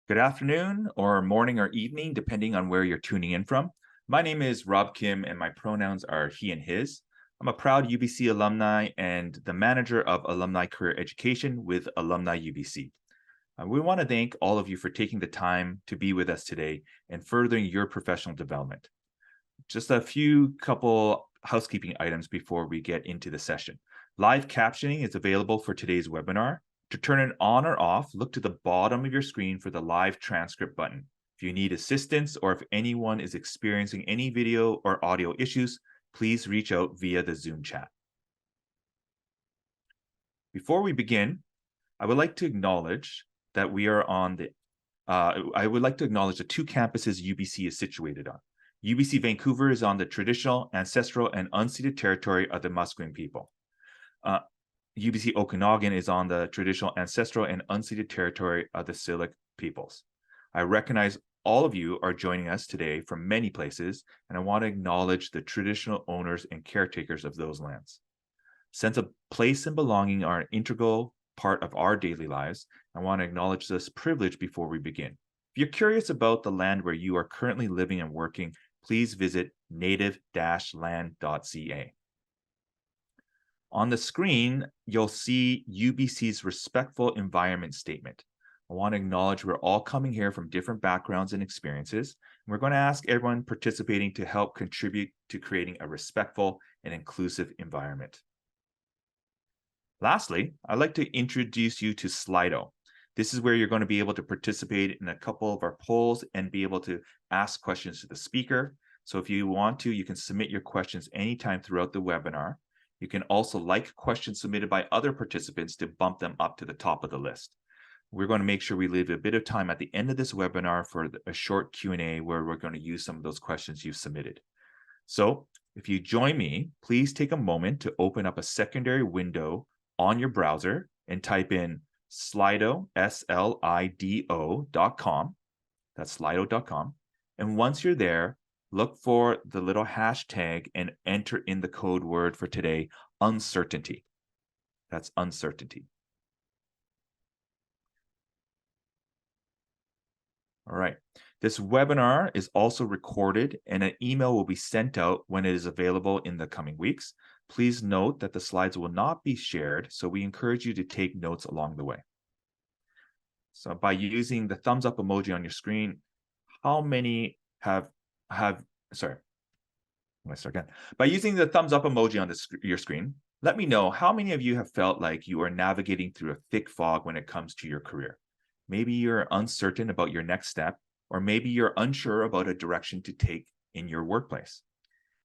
Good afternoon, or morning, or evening, depending on where you're tuning in from. My name is Rob Kim, and my pronouns are he and his. I'm a proud UBC alumni and the manager of Alumni Career Education with Alumni UBC. We want to thank all of you for taking the time to be with us today and furthering your professional development. Just a few couple housekeeping items before we get into the session. Live captioning is available for today's webinar. To turn it on or off, look to the bottom of your screen for the live transcript button. If you need assistance or if anyone is experiencing any video or audio issues, please reach out via the Zoom chat. Before we begin, I would like to acknowledge that we are on the the two campuses UBC is situated on. UBC Vancouver is on the traditional, ancestral, and unceded territory of the Musqueam people. UBC Okanagan is on the traditional, ancestral, and unceded territory of the Syilx peoples. I recognize all of you are joining us today from many places, and I want to acknowledge the traditional owners and caretakers of those lands. Sense of place and belonging are an integral part of our daily lives. I want to acknowledge this privilege before we begin. If you're curious about the land where you are currently living and working, please visit native-land.ca. On the screen, you'll see UBC's respectful environment statement. I want to acknowledge we're all coming here from different backgrounds and experiences. And we're going to ask everyone participating to help contribute to creating a respectful and inclusive environment. Lastly, I'd like to introduce you to Slido. This is where you're going to be able to participate in a couple of our polls and be able to ask questions to the speaker. So if you want to, you can submit your questions anytime throughout the webinar. You can also like questions submitted by other participants to bump them up to the top of the list. We're going to make sure we leave a bit of time at the end of this webinar for a short Q&A where we're going to use some of those questions you've submitted. So if you join me, please take a moment to open up a secondary window on your browser and type in Slido, Slido.com. That's slido.com. And once you're there, look for the little hashtag and enter in the code word for today, uncertainty. That's uncertainty. All right. This webinar is also recorded and an email will be sent out when it is available in the coming weeks. Please note that the slides will not be shared, so we encourage you to take notes along the way. So by using the thumbs up emoji on your screen, how many sorry, let me start again. By using the thumbs up emoji on your screen, let me know how many of you have felt like you are navigating through a thick fog when it comes to your career. Maybe you're uncertain about your next step, or maybe you're unsure about a direction to take in your workplace.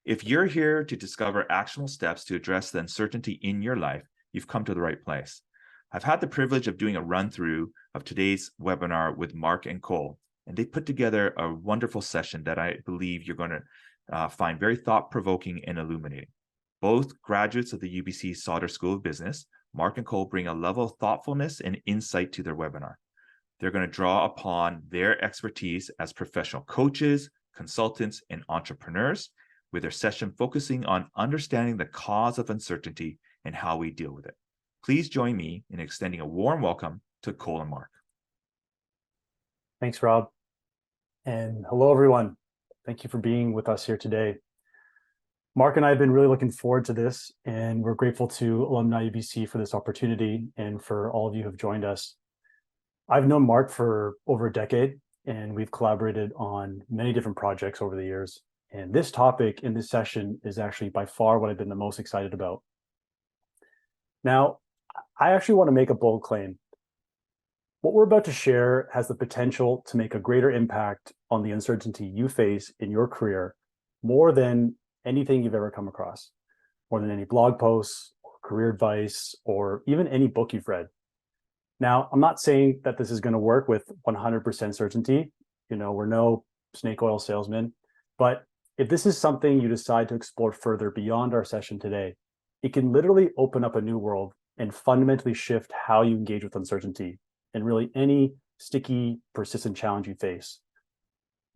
If you're here to discover actionable steps to address the uncertainty in your life, you've come to the right place. I've had the privilege of doing a run-through of today's webinar with Mark and Cole, and they put together a wonderful session that I believe you're going to find very thought-provoking and illuminating. Both graduates of the UBC Sauder School of Business, Mark and Cole bring a level of thoughtfulness and insight to their webinar. They're going to draw upon their expertise as professional coaches, consultants, and entrepreneurs, with their session focusing on understanding the cause of uncertainty and how we deal with it. Please join me in extending a warm welcome to Cole and Mark. Thanks, Rob. And hello, everyone. Thank you for being with us here today. Mark and I have been really looking forward to this, and we're grateful to Alumni UBC for this opportunity and for all of you who have joined us. I've known Mark for over a decade, and we've collaborated on many different projects over the years. And this topic in this session is actually by far what I've been the most excited about. Now, I actually want to make a bold claim. What we're about to share has the potential to make a greater impact on the uncertainty you face in your career, more than anything you've ever come across, more than any blog posts, or career advice, or even any book you've read. Now, I'm not saying that this is going to work with 100% certainty. You know, we're no snake oil salesmen, but if this is something you decide to explore further beyond our session today, it can literally open up a new world and fundamentally shift how you engage with uncertainty and really any sticky, persistent challenge you face.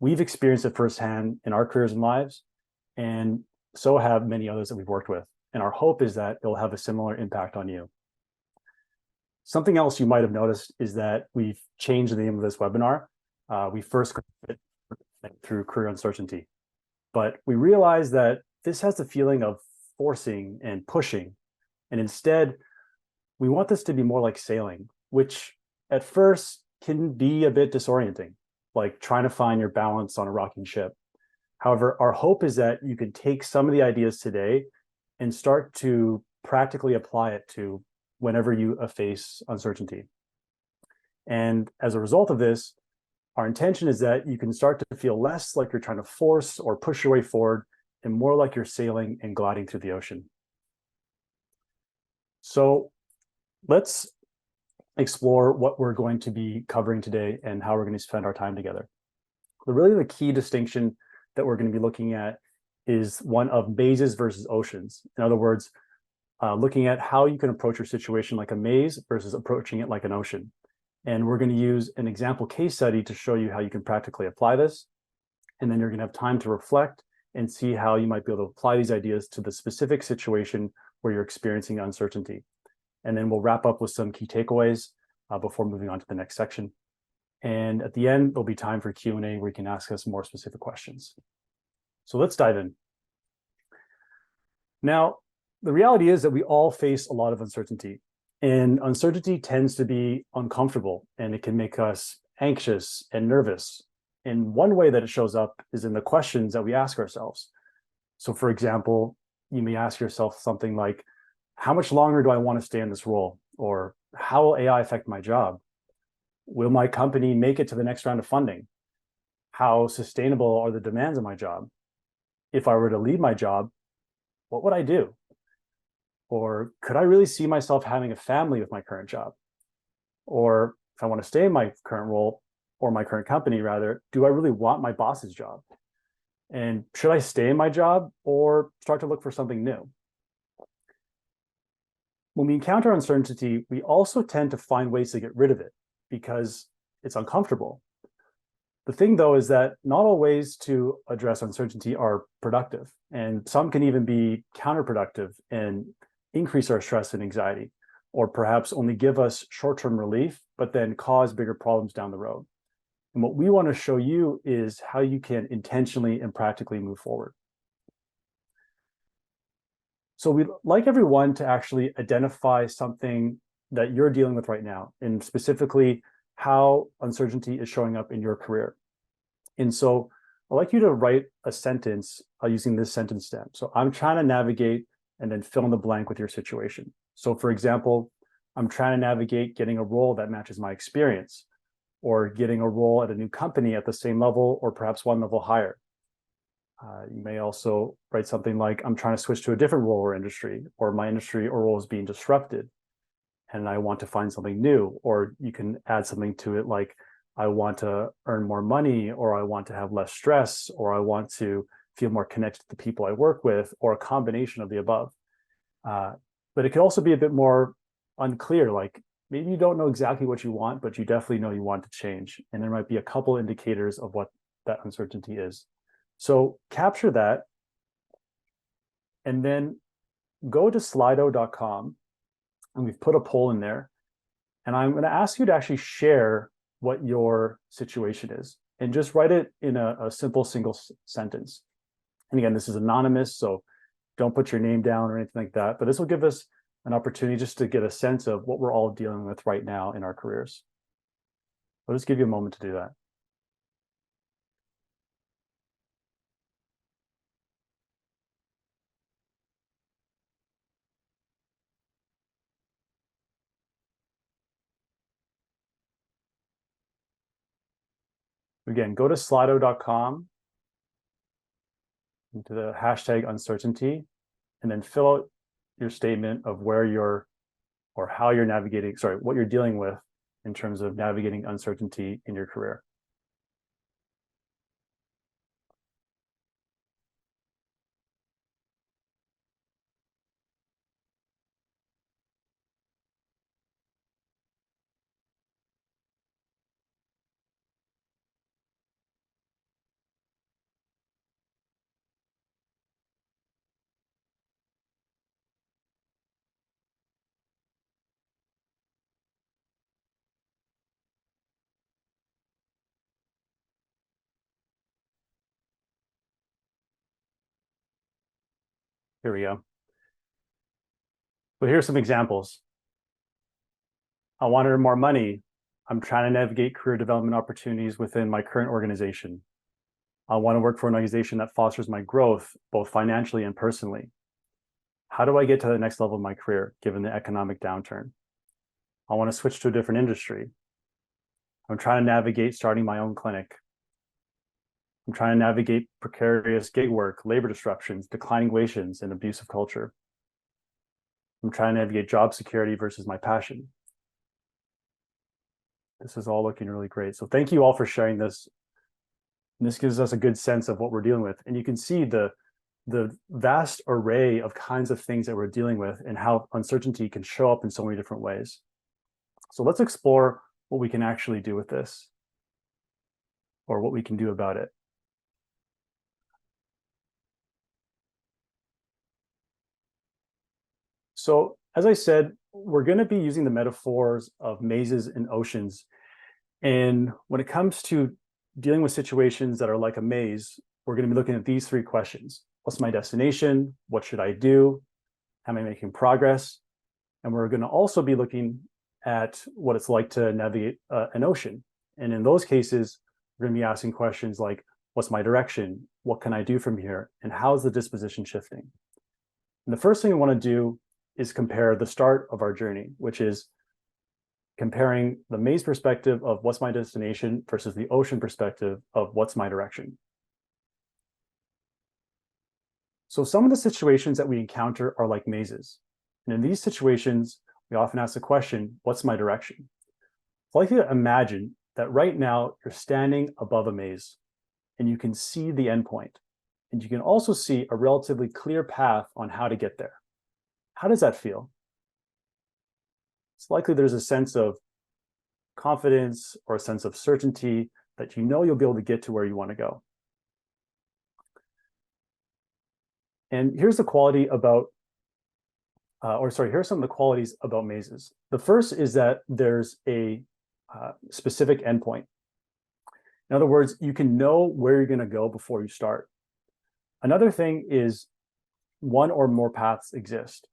We've experienced it firsthand in our careers and lives, and so have many others that we've worked with. And our hope is that it'll have a similar impact on you. Something else you might have noticed is that we've changed the name of this webinar we first through career uncertainty. But we realize that this has the feeling of forcing and pushing. And instead, we want this to be more like sailing, which at first can be a bit disorienting, like trying to find your balance on a rocking ship. However, our hope is that you can take some of the ideas today and start to practically apply it to whenever you face uncertainty. And as a result of this, our intention is that you can start to feel less like you're trying to force or push your way forward and more like you're sailing and gliding through the ocean. So let's explore what we're going to be covering today and how we're going to spend our time together. Really, the key distinction that we're going to be looking at is one of mazes versus oceans. In other words, looking at how you can approach your situation like a maze versus approaching it like an ocean. And we're going to use an example case study to show you how you can practically apply this. And then you're going to have time to reflect and see how you might be able to apply these ideas to the specific situation where you're experiencing uncertainty. And then we'll wrap up with some key takeaways before moving on to the next section. And at the end, there'll be time for Q&A where you can ask us more specific questions. So let's dive in. Now, the reality is that we all face a lot of uncertainty. And uncertainty tends to be uncomfortable, and it can make us anxious and nervous. And one way that it shows up is in the questions that we ask ourselves. So for example, you may ask yourself something like, how much longer do I want to stay in this role? Or how will AI affect my job? Will my company make it to the next round of funding? How sustainable are the demands of my job? If I were to leave my job, what would I do? Or could I really see myself having a family with my current job? Or if I want to stay in my current role or my current company, rather, do I really want my boss's job? And should I stay in my job or start to look for something new? When we encounter uncertainty, we also tend to find ways to get rid of it because it's uncomfortable. The thing, though, is that not all ways to address uncertainty are productive, and some can even be counterproductive and increase our stress and anxiety, or perhaps only give us short-term relief, but then cause bigger problems down the road. And what we want to show you is how you can intentionally and practically move forward. So we'd like everyone to actually identify something that you're dealing with right now, and specifically how uncertainty is showing up in your career. And so I'd like you to write a sentence using this sentence stem. So I'm trying to navigate and then fill in the blank with your situation. So for example, I'm trying to navigate getting a role that matches my experience, or getting a role at a new company at the same level or perhaps one level higher. You may also write something like, I'm trying to switch to a different role or industry, or my industry or role is being disrupted and I want to find something new. Or you can add something to it like, I want to earn more money, or I want to have less stress, or I want to feel more connected to the people I work with, or a combination of the above. But it could also be a bit more unclear, like maybe you don't know exactly what you want, but you definitely know you want to change. And there might be a couple indicators of what that uncertainty is. So capture that and then go to slido.com, and we've put a poll in there. And I'm going to ask you to actually share what your situation is and just write it in a simple single sentence. And again, this is anonymous, so don't put your name down or anything like that. But this will give us an opportunity just to get a sense of what we're all dealing with right now in our careers. I'll just give you a moment to do that. Again, go to slido.com into the hashtag uncertainty, and then fill out your statement of where you're or how you're navigating, sorry, what you're dealing with in terms of navigating uncertainty in your career. Here we go. So here's some examples. I wanted more money. I'm trying to navigate career development opportunities within my current organization. I want to work for an organization that fosters my growth, both financially and personally. How do I get to the next level of my career, given the economic downturn? I want to switch to a different industry. I'm trying to navigate starting my own clinic. I'm trying to navigate precarious gig work, labor disruptions, declining wages, and abusive culture. I'm trying to navigate job security versus my passion. This is all looking really great. So thank you all for sharing this. And this gives us a good sense of what we're dealing with. And you can see the vast array of kinds of things that we're dealing with and how uncertainty can show up in so many different ways. So let's explore what we can actually do with this, or what we can do about it. So as I said, we're going to be using the metaphors of mazes and oceans. And when it comes to dealing with situations that are like a maze, we're going to be looking at these three questions. What's my destination? What should I do? Am I making progress? And we're going to also be looking at what it's like to navigate an ocean. And in those cases, we're going to be asking questions like, what's my direction? What can I do from here? And how is the disposition shifting? And the first thing we want to do is compare the start of our journey, which is comparing the maze perspective of what's my destination versus the ocean perspective of what's my direction. So some of the situations that we encounter are like mazes. And in these situations, we often ask the question, what's my direction? I'd like you to imagine that right now you're standing above a maze and you can see the endpoint. And you can also see a relatively clear path on how to get there. How does that feel? It's likely there's a sense of confidence or a sense of certainty that you know you'll be able to get to where you want to go. And here's the quality about, here's some of the qualities about mazes. The first is that there's a specific endpoint. In other words, you can know where you're going to go before you start. Another thing is one or more paths exist.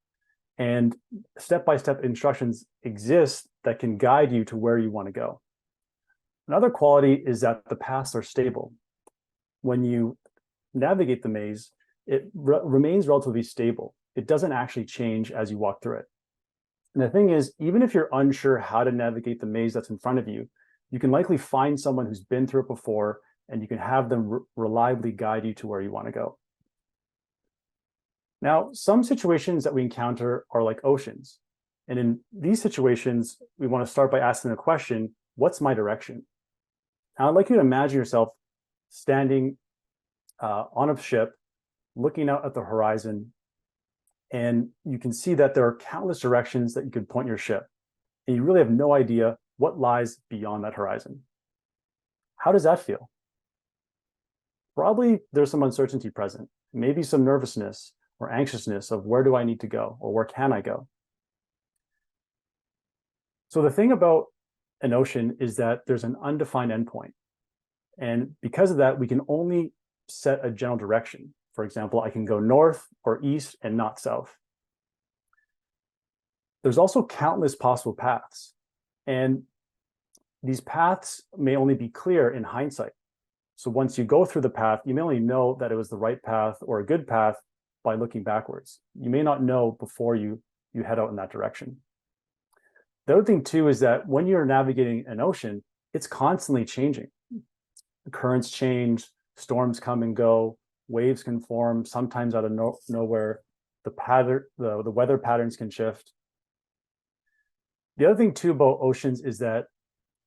And step-by-step instructions exist that can guide you to where you want to go. Another quality is that the paths are stable. When you navigate the maze, it remains relatively stable. It doesn't actually change as you walk through it. And the thing is, even if you're unsure how to navigate the maze that's in front of you, you can likely find someone who's been through it before, and you can have them reliably guide you to where you want to go. Now, some situations that we encounter are like oceans. And in these situations, we want to start by asking the question, what's my direction? Now, I'd like you to imagine yourself standing on a ship, looking out at the horizon, and you can see that there are countless directions that you could point your ship. And you really have no idea what lies beyond that horizon. How does that feel? Probably there's some uncertainty present, maybe some nervousness or anxiousness of where do I need to go or where can I go? So the thing about an ocean is that there's an undefined endpoint. And because of that, we can only set a general direction. For example, I can go north or east and not south. There's also countless possible paths. And these paths may only be clear in hindsight. So once you go through the path, you may only know that it was the right path or a good path by looking backwards. You may not know before you head out in that direction. The other thing too is that when you're navigating an ocean, it's constantly changing. The currents change, storms come and go, waves can form, sometimes out of nowhere. The weather patterns can shift. The other thing too about oceans is that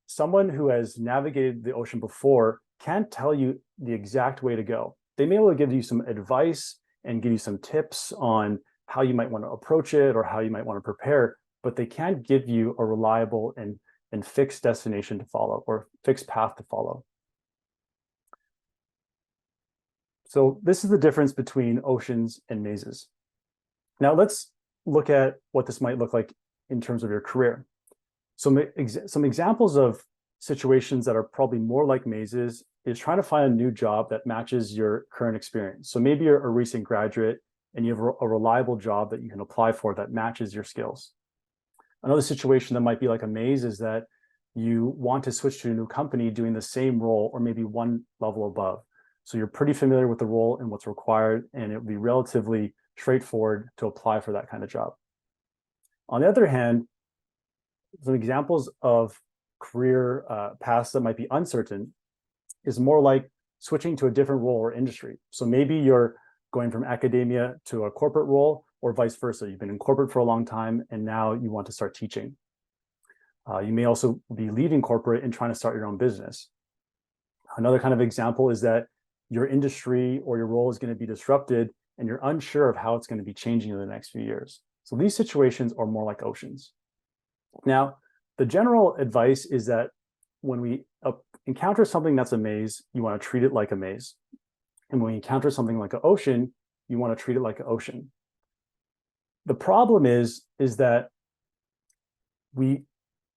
someone who has navigated the ocean before can't tell you the exact way to go. They may be able to give you some advice and give you some tips on how you might want to approach it or how you might want to prepare, but they can't give you a reliable and fixed destination to follow or fixed path to follow. So this is the difference between oceans and mazes. Now let's look at what this might look like in terms of your career. So some examples of situations that are probably more like mazes is trying to find a new job that matches your current experience. So maybe you're a recent graduate and you have a reliable job that you can apply for that matches your skills. Another situation that might be like a maze is that you want to switch to a new company doing the same role or maybe one level above. So you're pretty familiar with the role and what's required, and it would be relatively straightforward to apply for that kind of job. On the other hand, some examples of career paths that might be uncertain is more like switching to a different role or industry. So maybe you're going from academia to a corporate role, or vice versa. You've been in corporate for a long time and now you want to start teaching. You may also be leaving corporate and trying to start your own business. Another kind of example is that your industry or your role is going to be disrupted and you're unsure of how it's going to be changing in the next few years. So these situations are more like oceans. Now, the general advice is that when we encounter something that's a maze, you want to treat it like a maze. And when you encounter something like an ocean, you want to treat it like an ocean. The problem is that we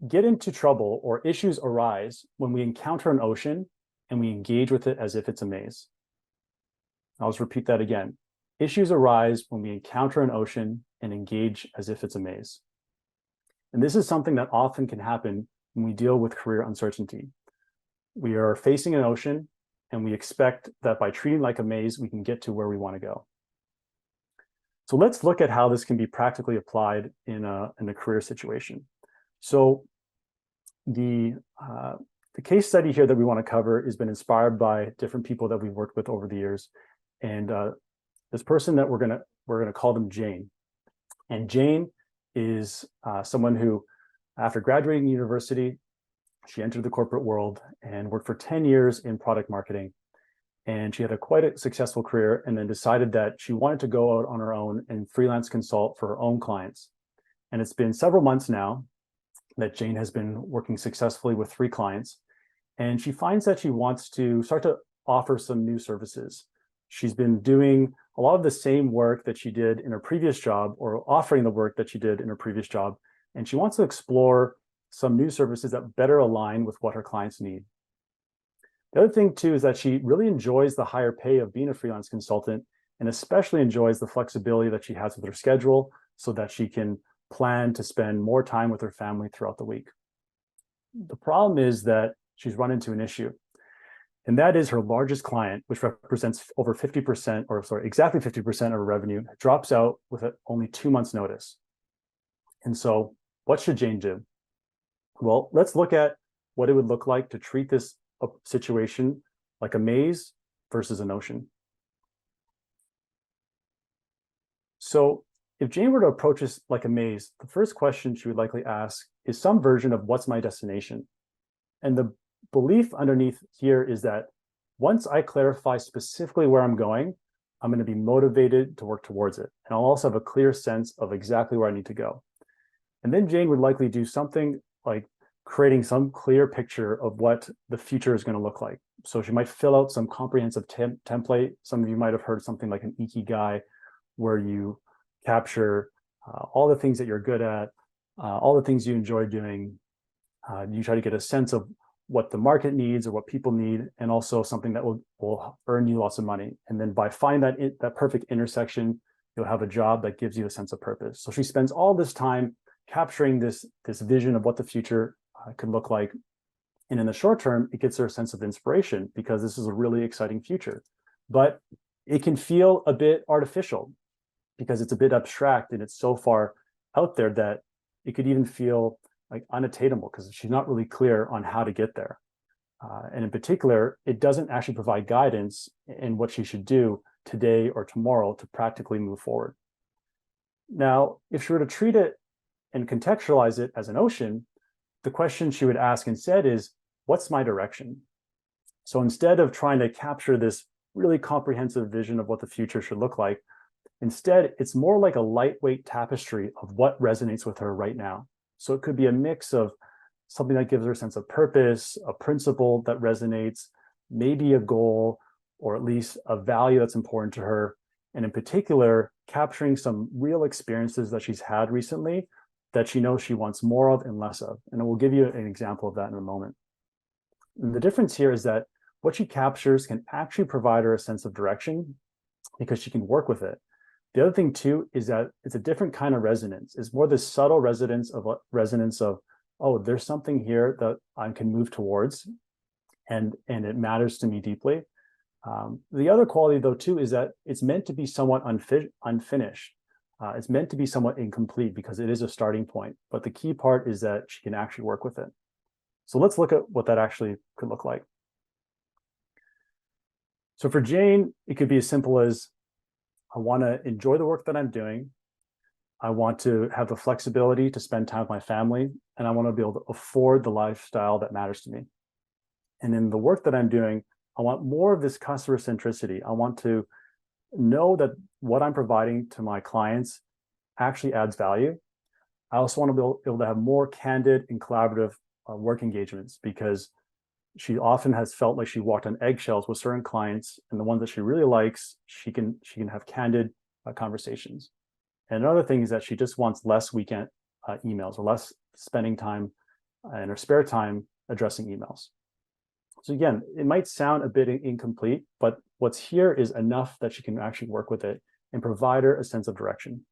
get into trouble or issues arise when we encounter an ocean and we engage with it as if it's a maze. I'll just repeat that again. Issues arise when we encounter an ocean and engage as if it's a maze. And this is something that often can happen when we deal with career uncertainty. We are facing an ocean and we expect that by treating like a maze, we can get to where we want to go. So let's look at how this can be practically applied in a career situation. So the case study here that we want to cover has been inspired by different people that we've worked with over the years. And this person that we're gonna call them Jane. And Jane is someone who, after graduating university, she entered the corporate world and worked for 10 years in product marketing. And she had quite a successful career and then decided that she wanted to go out on her own and freelance consult for her own clients. And it's been several months now that Jane has been working successfully with 3 clients. And she finds that she wants to start to offer some new services. She's been doing a lot of the same work that she did in her previous job, or offering the work that she did in her previous job. And she wants to explore some new services that better align with what her clients need. The other thing too is that she really enjoys the higher pay of being a freelance consultant, and especially enjoys the flexibility that she has with her schedule so that she can plan to spend more time with her family throughout the week. The problem is that she's run into an issue, and that is her largest client, which represents over 50%, or sorry, exactly 50% of her revenue, drops out with only 2 months notice. And so what should Jane do? Well, let's look at what it would look like to treat this situation like a maze versus an ocean. So if Jane were to approach this like a maze, the first question she would likely ask is some version of what's my destination? And the belief underneath here is that once I clarify specifically where I'm going, I'm going to be motivated to work towards it. And I'll also have a clear sense of exactly where I need to go. And then Jane would likely do something like creating some clear picture of what the future is going to look like. So she might fill out some comprehensive template. Some of you might have heard something like an ikigai, where you capture all the things that you're good at, all the things you enjoy doing. You try to get a sense of what the market needs or what people need, and also something that will earn you lots of money. And then by finding that perfect intersection, you'll have a job that gives you a sense of purpose. So she spends all this time capturing this vision of what the future could look like. And in the short term, it gets her a sense of inspiration because this is a really exciting future. But it can feel a bit artificial because it's a bit abstract and it's so far out there that it could even feel like unattainable because she's not really clear on how to get there. And in particular, it doesn't actually provide guidance in what she should do today or tomorrow to practically move forward. Now, if she were to treat it and contextualize it as an ocean, the question she would ask instead is, what's my direction? So instead of trying to capture this really comprehensive vision of what the future should look like, instead, it's more like a lightweight tapestry of what resonates with her right now. So it could be a mix of something that gives her a sense of purpose, a principle that resonates, maybe a goal, or at least a value that's important to her. And in particular, capturing some real experiences that she's had recently that she knows she wants more of and less of. And I will give you an example of that in a moment. And the difference here is that what she captures can actually provide her a sense of direction because she can work with it. The other thing too is that it's a different kind of resonance. It's more the subtle resonance of, oh, there's something here that I can move towards, and it matters to me deeply. The other quality though too is that it's meant to be somewhat unfinished. It's meant to be somewhat incomplete because it is a starting point. But the key part is that she can actually work with it. So let's look at what that actually could look like. So for Jane, it could be as simple as, I want to enjoy the work that I'm doing. I want to have the flexibility to spend time with my family, and I want to be able to afford the lifestyle that matters to me. And in the work that I'm doing, I want more of this customer centricity. I want to know that what I'm providing to my clients actually adds value. I also want to be able to have more candid and collaborative work engagements, because she often has felt like she walked on eggshells with certain clients, and the ones that she really likes, she can have candid conversations. And another thing is that she just wants less weekend emails, or less spending time in her spare time addressing emails. So again, it might sound a bit incomplete, but what's here is enough that she can actually work with it and provide her a sense of direction.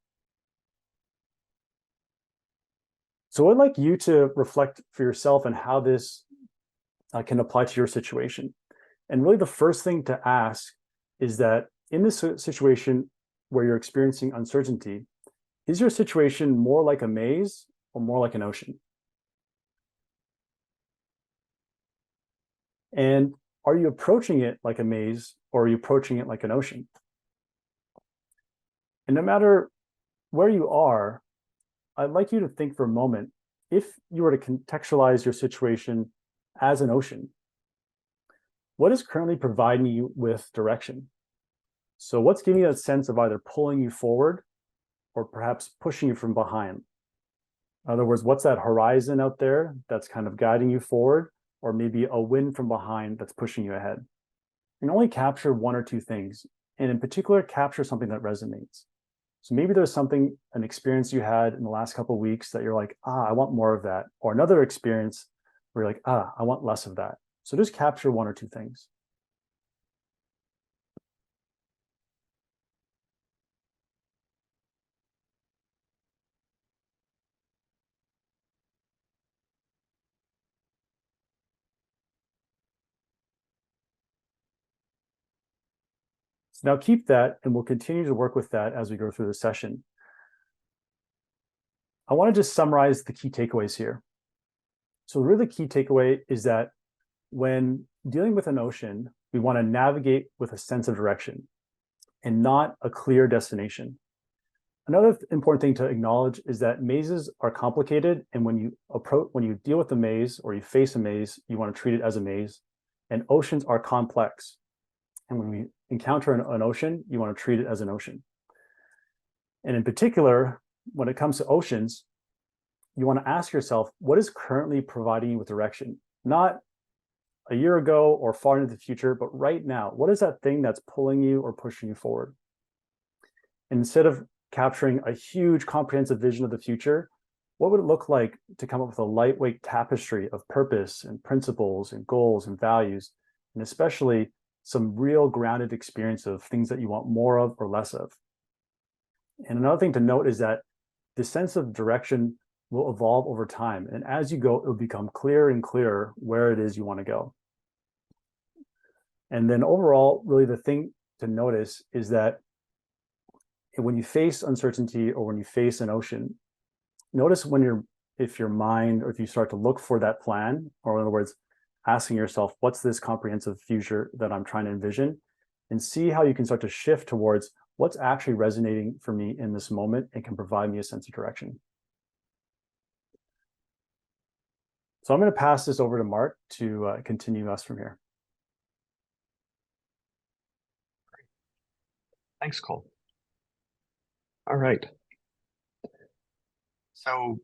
So I'd like you to reflect for yourself on how this can apply to your situation. And really the first thing to ask is that in this situation where you're experiencing uncertainty, is your situation more like a maze or more like an ocean? And are you approaching it like a maze, or are you approaching it like an ocean? And no matter where you are, I'd like you to think for a moment, if you were to contextualize your situation as an ocean, what is currently providing you with direction? So what's giving you that sense of either pulling you forward or perhaps pushing you from behind? In other words, what's that horizon out there that's kind of guiding you forward, or maybe a wind from behind that's pushing you ahead? You can only capture one or two things, and in particular, capture something that resonates. So maybe there's something, an experience you had in the last couple of weeks that you're like, I want more of that, or another experience where you're like, I want less of that. So just capture one or two things. So now keep that, and we'll continue to work with that as we go through the session. I want to just summarize the key takeaways here. So really the key takeaway is that when dealing with an ocean, we want to navigate with a sense of direction and not a clear destination. Another important thing to acknowledge is that mazes are complicated, and when you deal with a maze or you face a maze, you want to treat it as a maze. And oceans are complex, and when we encounter an ocean, you want to treat it as an ocean. And in particular, when it comes to oceans, you want to ask yourself, what is currently providing you with direction? Not a year ago or far into the future, but right now. What is that thing that's pulling you or pushing you forward? And instead of capturing a huge comprehensive vision of the future, what would it look like to come up with a lightweight tapestry of purpose and principles and goals and values, and especially some real grounded experience of things that you want more of or less of? And another thing to note is that the sense of direction will evolve over time. And as you go, it will become clearer and clearer where it is you want to go. And then overall, really the thing to notice is that when you face uncertainty or when you face an ocean, notice if your mind, or if you start to look for that plan, or in other words, asking yourself, what's this comprehensive future that I'm trying to envision? And see how you can start to shift towards what's actually resonating for me in this moment and can provide me a sense of direction. So I'm going to pass this over to Mark to continue us from here. Thanks, Cole. All right. So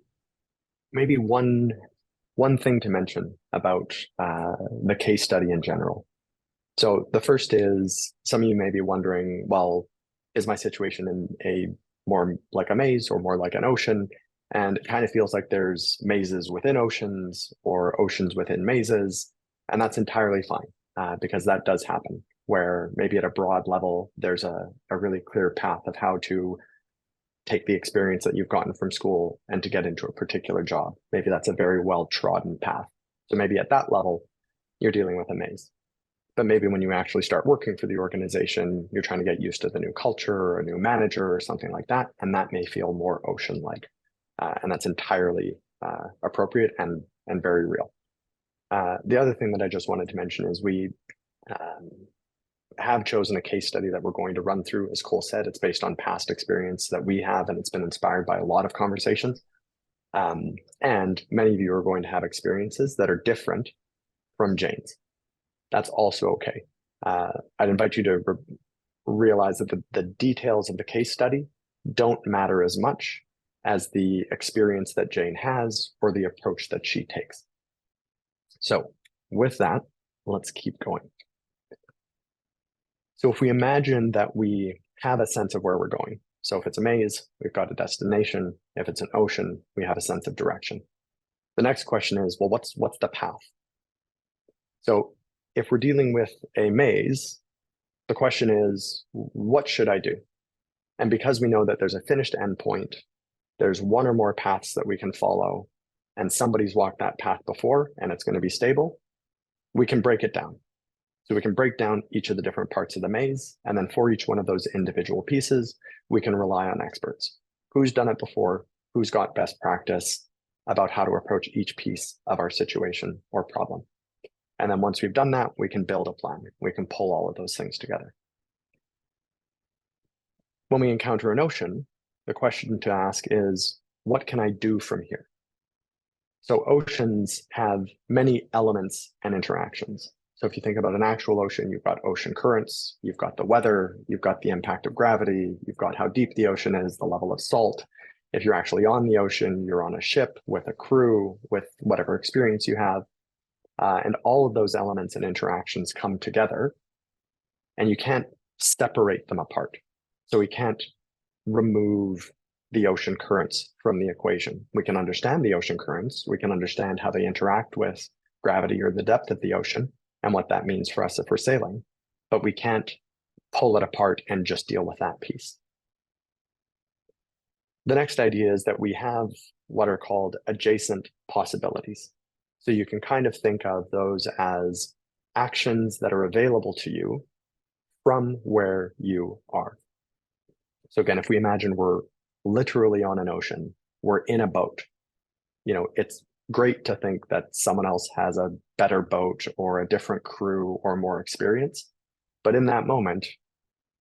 maybe one thing to mention about the case study in general. So the first is, some of you may be wondering, well, is my situation in a more like a maze or more like an ocean? And it kind of feels like there's mazes within oceans or oceans within mazes, and that's entirely fine because that does happen. where maybe at a broad level, there's a really clear path of how to take the experience that you've gotten from school and to get into a particular job. Maybe that's a very well-trodden path. So maybe at that level, you're dealing with a maze. But maybe when you actually start working for the organization, you're trying to get used to the new culture or a new manager or something like that. And that may feel more ocean-like. And that's entirely appropriate and very real. The other thing that I just wanted to mention is we have chosen a case study that we're going to run through. As Cole said, it's based on past experience that we have, and it's been inspired by a lot of conversations. And many of you are going to have experiences that are different from Jane's. That's also okay. I'd invite you to realize that the details of the case study don't matter as much as the experience that Jane has or the approach that she takes. So with that, let's keep going. So if we imagine that we have a sense of where we're going. So if it's a maze, we've got a destination. If it's an ocean, we have a sense of direction. The next question is, well, what's the path? So if we're dealing with a maze, the question is, what should I do? And because we know that there's a finished endpoint, there's one or more paths that we can follow, and somebody's walked that path before, and it's going to be stable, we can break it down. So we can break down each of the different parts of the maze, and then for each one of those individual pieces, we can rely on experts. Who's done it before? Who's got best practice about how to approach each piece of our situation or problem? And then once we've done that, we can build a plan. We can pull all of those things together. When we encounter an ocean, the question to ask is, what can I do from here? So oceans have many elements and interactions. So if you think about an actual ocean, you've got ocean currents, you've got the weather, you've got the impact of gravity, you've got how deep the ocean is, the level of salt. If you're actually on the ocean, you're on a ship with a crew, with whatever experience you have. And all of those elements and interactions come together, and you can't separate them apart. So we can't remove the ocean currents from the equation. We can understand the ocean currents. We can understand how they interact with gravity or the depth of the ocean and what that means for us if we're sailing, but we can't pull it apart and just deal with that piece. The next idea is that we have what are called adjacent possibilities. So you can kind of think of those as actions that are available to you from where you are. So again, if we imagine we're literally on an ocean, we're in a boat, it's great to think that someone else has a better boat or a different crew or more experience. But in that moment,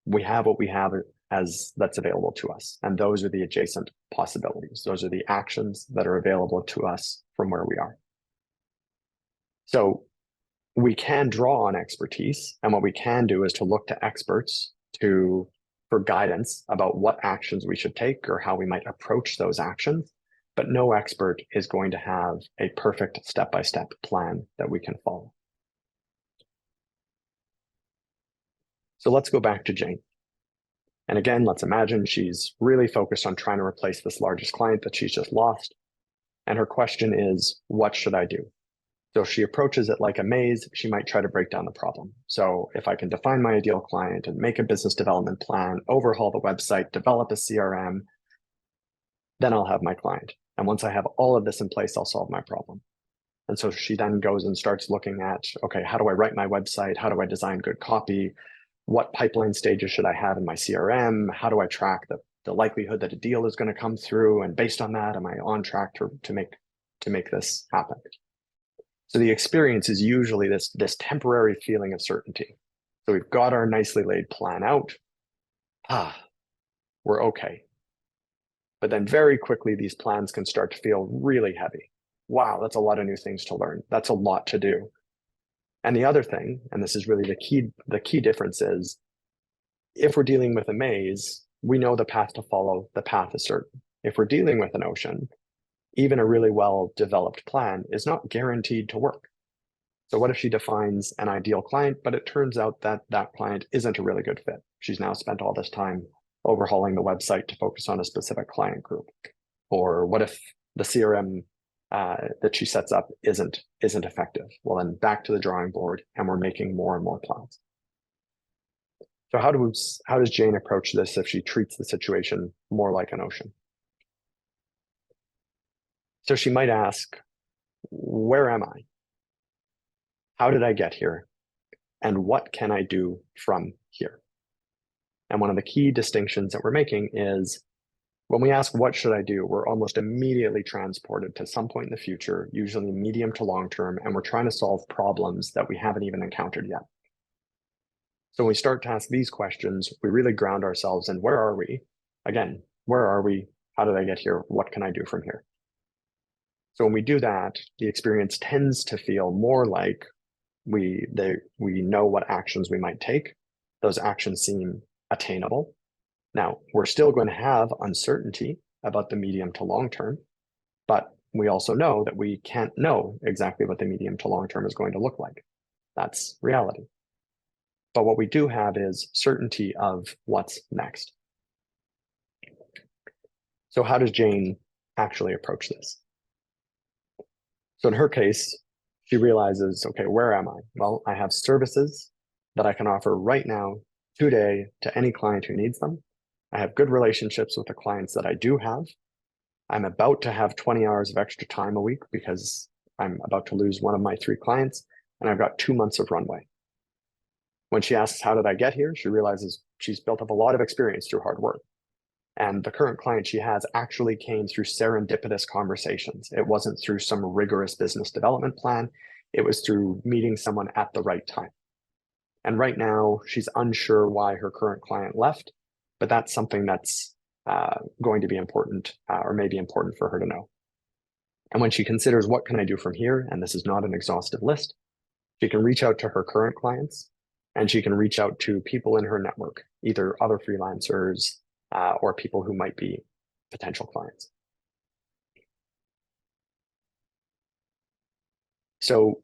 we have what we have as that's available to us. And those are the adjacent possibilities. Those are the actions that are available to us from where we are. So we can draw on expertise, and what we can do is to look to experts for guidance about what actions we should take or how we might approach those actions. But no expert is going to have a perfect step-by-step plan that we can follow. So let's go back to Jane. And again, let's imagine she's really focused on trying to replace this largest client that she's just lost. And her question is, what should I do? So if she approaches it like a maze, she might try to break down the problem. So if I can define my ideal client and make a business development plan, overhaul the website, develop a CRM, then I'll have my client. And once I have all of this in place, I'll solve my problem. And so she then goes and starts looking at, okay, how do I write my website? How do I design good copy? What pipeline stages should I have in my CRM? How do I track the likelihood that a deal is going to come through? And based on that, am I on track to make this happen? So the experience is usually this temporary feeling of certainty. So we've got our nicely laid plan out. We're okay. But then very quickly, these plans can start to feel really heavy. Wow, that's a lot of new things to learn. That's a lot to do. And the other thing, and this is really the key difference is, if we're dealing with a maze, we know the path to follow, the path is certain. If we're dealing with an ocean, even a really well-developed plan is not guaranteed to work. So what if she defines an ideal client, but it turns out that that client isn't a really good fit? She's now spent all this time overhauling the website to focus on a specific client group. Or what if the CRM that she sets up isn't effective? Well, then back to the drawing board, and we're making more and more plans. So how does Jane approach this if she treats the situation more like an ocean? So she might ask, where am I? How did I get here? And what can I do from here? And one of the key distinctions that we're making is when we ask, what should I do? We're almost immediately transported to some point in the future, usually medium to long term, and we're trying to solve problems that we haven't even encountered yet. So when we start to ask these questions, we really ground ourselves in where are we? Again, where are we? How did I get here? What can I do from here? So when we do that, the experience tends to feel more like we know what actions we might take. Those actions seem attainable. Now, we're still going to have uncertainty about the medium to long term, but we also know that we can't know exactly what the medium to long term is going to look like. That's reality. But what we do have is certainty of what's next. So how does Jane actually approach this? So in her case, she realizes, okay, where am I? Well, I have services that I can offer right now, today, to any client who needs them. I have good relationships with the clients that I do have. I'm about to have 20 hours of extra time a week because I'm about to lose one of my 3 clients, and I've got 2 months of runway. When she asks, how did I get here? She realizes she's built up a lot of experience through hard work. And the current client she has actually came through serendipitous conversations. It wasn't through some rigorous business development plan. It was through meeting someone at the right time. And right now, she's unsure why her current client left, but that's something that's going to be important or maybe important for her to know. And when she considers what can I do from here, and this is not an exhaustive list, she can reach out to her current clients and she can reach out to people in her network, either other freelancers or people who might be potential clients. So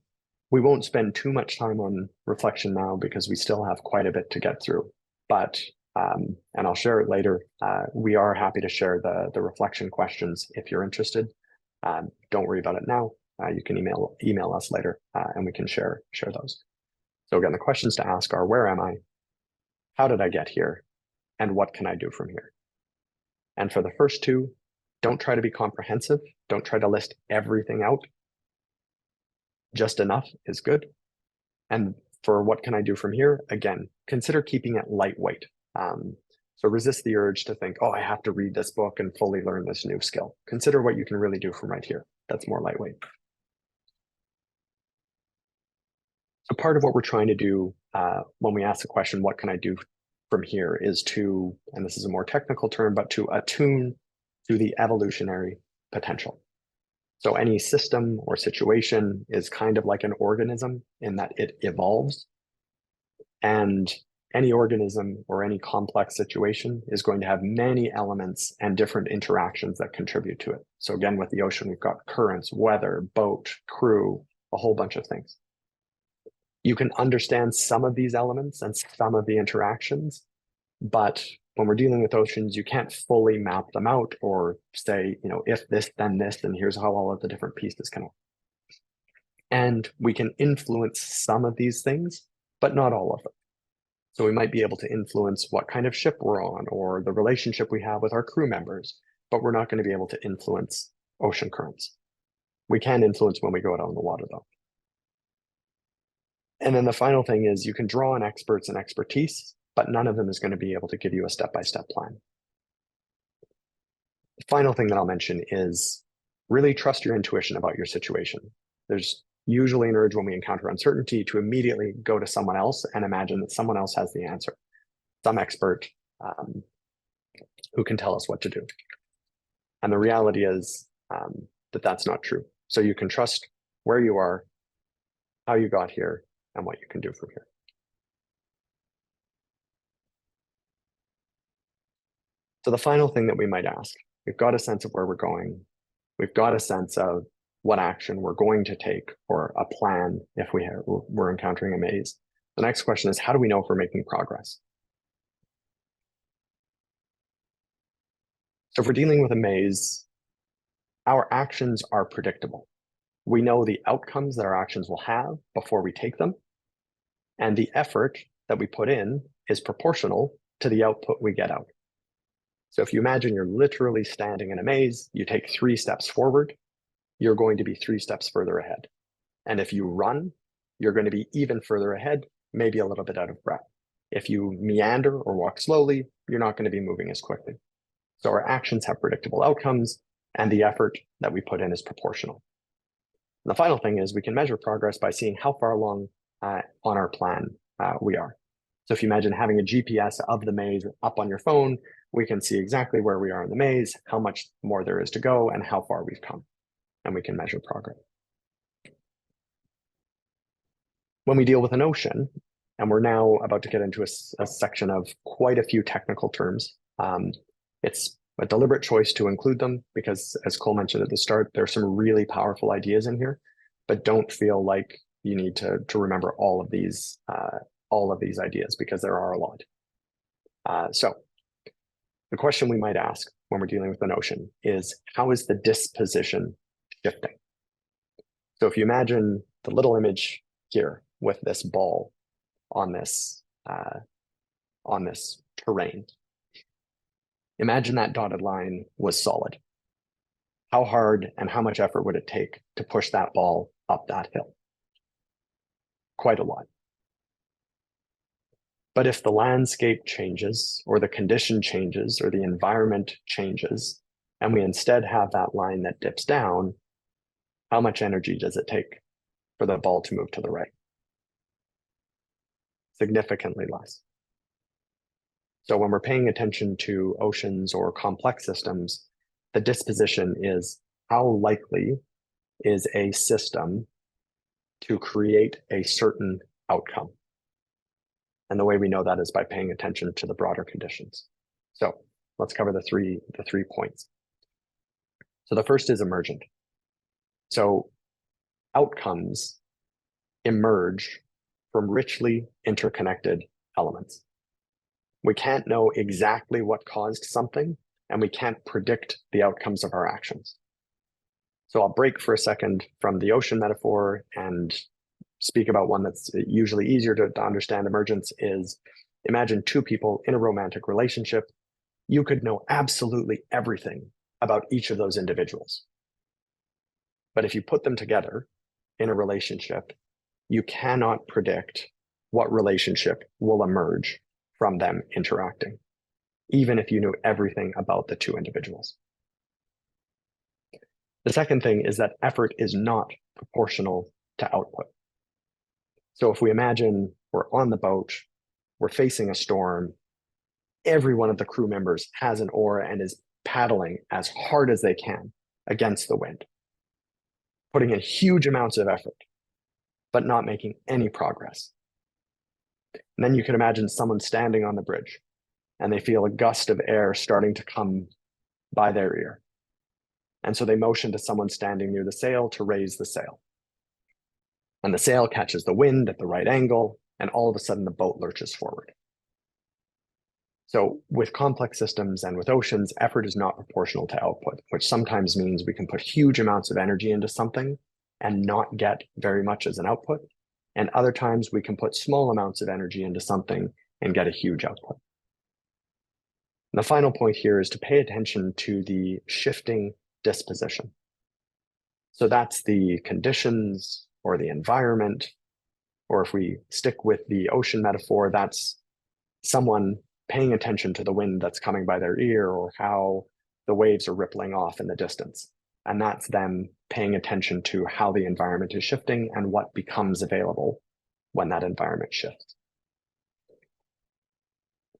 we won't spend too much time on reflection now because we still have quite a bit to get through, but and I'll share it later. We are happy to share the reflection questions if you're interested. Don't worry about it now. You can email us later and we can share those. So again, the questions to ask are, where am I? How did I get here? And what can I do from here? And for the first 2, don't try to be comprehensive. Don't try to list everything out. Just enough is good. And for what can I do from here? Again, consider keeping it lightweight. So resist the urge to think, oh, I have to read this book and fully learn this new skill. Consider what you can really do from right here. That's more lightweight. So part of what we're trying to do when we ask the question, what can I do from here, is to, and this is a more technical term, but to attune to the evolutionary potential. So any system or situation is kind of like an organism in that it evolves. And any organism or any complex situation is going to have many elements and different interactions that contribute to it. So again, with the ocean, we've got currents, weather, boat, crew, a whole bunch of things. You can understand some of these elements and some of the interactions, but when we're dealing with oceans, you can't fully map them out or say, if this, then this, and here's how all of the different pieces connect. And we can influence some of these things, but not all of them. So we might be able to influence what kind of ship we're on or the relationship we have with our crew members, but we're not going to be able to influence ocean currents. We can influence when we go out on the water, though. And then the final thing is you can draw on experts and expertise, but none of them is going to be able to give you a step-by-step plan. The final thing that I'll mention is really trust your intuition about your situation. There's usually an urge when we encounter uncertainty to immediately go to someone else and imagine that someone else has the answer, some expert who can tell us what to do. And the reality is that that's not true. So you can trust where you are, how you got here, and what you can do from here. So the final thing that we might ask, we've got a sense of where we're going. We've got a sense of what action we're going to take or a plan if we're encountering a maze. The next question is, how do we know if we're making progress? So if we're dealing with a maze, our actions are predictable. We know the outcomes that our actions will have before we take them. And the effort that we put in is proportional to the output we get out. So if you imagine you're literally standing in a maze, you take 3 steps forward, you're going to be 3 steps further ahead. And if you run, you're going to be even further ahead, maybe a little bit out of breath. If you meander or walk slowly, you're not going to be moving as quickly. So our actions have predictable outcomes, and the effort that we put in is proportional. And the final thing is we can measure progress by seeing how far along on our plan we are. So if you imagine having a GPS of the maze up on your phone, we can see exactly where we are in the maze, how much more there is to go, and how far we've come. And we can measure progress. When we deal with an ocean, and we're now about to get into a section of quite a few technical terms, it's a deliberate choice to include them because, as Cole mentioned at the start, there's some really powerful ideas in here, but don't feel like you need to remember all of these ideas because there are a lot. So the question we might ask when we're dealing with an ocean is, how is the disposition shifting? So if you imagine the little image here with this ball on this terrain, imagine that dotted line was solid. How hard and how much effort would it take to push that ball up that hill? Quite a lot. But if the landscape changes, or the condition changes, or the environment changes, and we instead have that line that dips down, how much energy does it take for the ball to move to the right? Significantly less. So when we're paying attention to oceans or complex systems, the disposition is how likely is a system to create a certain outcome. And the way we know that is by paying attention to the broader conditions. So let's cover the three points. So the first is emergent. So outcomes emerge from richly interconnected elements. We can't know exactly what caused something, and we can't predict the outcomes of our actions. So I'll break for a second from the ocean metaphor and speak about one that's usually easier to understand. Emergence is, imagine 2 people in a romantic relationship. You could know absolutely everything about each of those individuals. But if you put them together in a relationship, you cannot predict what relationship will emerge from them interacting, even if you knew everything about the 2 individuals. The second thing is that effort is not proportional to output. So if we imagine we're on the boat, we're facing a storm, every one of the crew members has an oar and is paddling as hard as they can against the wind, putting in huge amounts of effort, but not making any progress. And then you can imagine someone standing on the bridge and they feel a gust of air starting to come by their ear. And so they motion to someone standing near the sail to raise the sail. And the sail catches the wind at the right angle, and all of a sudden the boat lurches forward. So with complex systems and with oceans, effort is not proportional to output, which sometimes means we can put huge amounts of energy into something and not get very much as an output. And other times we can put small amounts of energy into something and get a huge output. And the final point here is to pay attention to the shifting disposition. So that's the conditions or the environment, or if we stick with the ocean metaphor, that's someone paying attention to the wind that's coming by their ear or how the waves are rippling off in the distance. And that's them paying attention to how the environment is shifting and what becomes available when that environment shifts.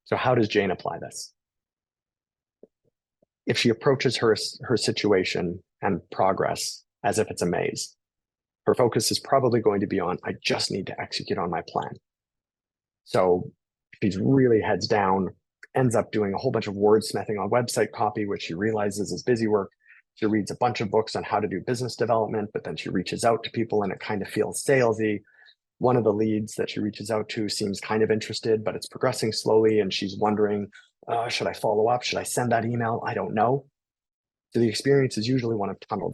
So how does Jane apply this? If she approaches her situation and progress as if it's a maze, her focus is probably going to be on, I just need to execute on my plan. So she's really heads down, ends up doing a whole bunch of wordsmithing on website copy, which she realizes is busy work. She reads a bunch of books on how to do business development, but then she reaches out to people and it kind of feels salesy. One of the leads that she reaches out to seems kind of interested, but it's progressing slowly. And she's wondering, should I follow up? Should I send that email? I don't know. So the experience is usually one of tunnel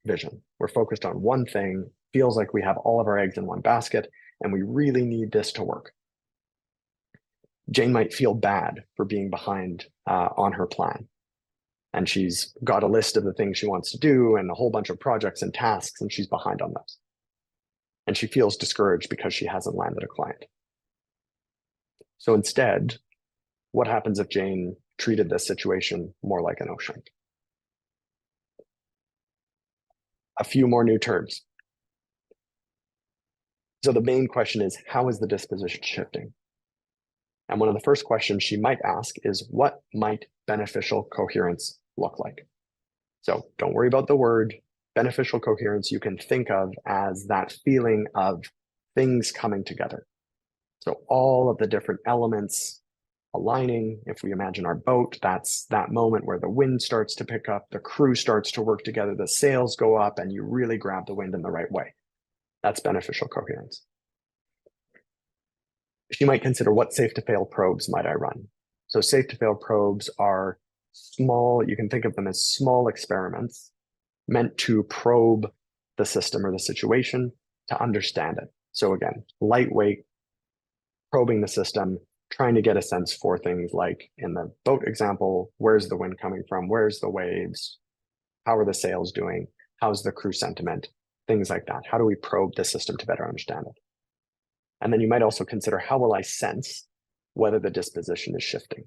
vision. We're focused on one thing, feels like we have all of our eggs in one basket, and we really need this to work. Jane might feel bad for being behind on her plan. And she's got a list of the things she wants to do and a whole bunch of projects and tasks, and she's behind on those. And she feels discouraged because she hasn't landed a client. So instead, what happens if Jane treated this situation more like an ocean? A few more new terms. So the main question is, how is the disposition shifting? And one of the first questions she might ask is, what might beneficial coherence look like? So don't worry about the word. Beneficial coherence you can think of as that feeling of things coming together. So all of the different elements aligning. If we imagine our boat, that's that moment where the wind starts to pick up, the crew starts to work together, the sails go up, and you really grab the wind in the right way. That's beneficial coherence. She might consider, what safe to fail probes might I run? So safe to fail probes are small, you can think of them as small experiments meant to probe the system or the situation to understand it. So again, lightweight, probing the system, trying to get a sense for things like in the boat example, where's the wind coming from? Where's the waves? How are the sails doing? How's the crew sentiment? Things like that. How do we probe the system to better understand it? And then you might also consider, how will I sense whether the disposition is shifting?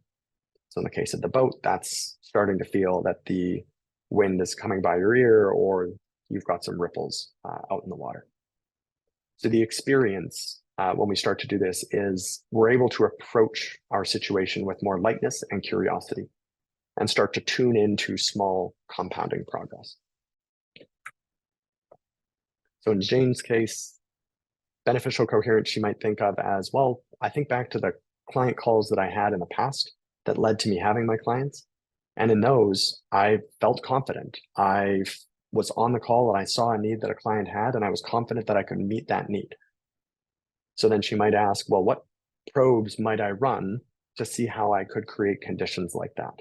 So in the case of the boat, that's starting to feel that the wind is coming by your ear, or you've got some ripples out in the water. So the experience when we start to do this is we're able to approach our situation with more lightness and curiosity and start to tune into small compounding progress. So in Jane's case, beneficial coherence she might think of as, well, I think back to the client calls that I had in the past that led to me having my clients. And in those, I felt confident. I was on the call and I saw a need that a client had, and I was confident that I could meet that need. So then she might ask, well, what probes might I run to see how I could create conditions like that?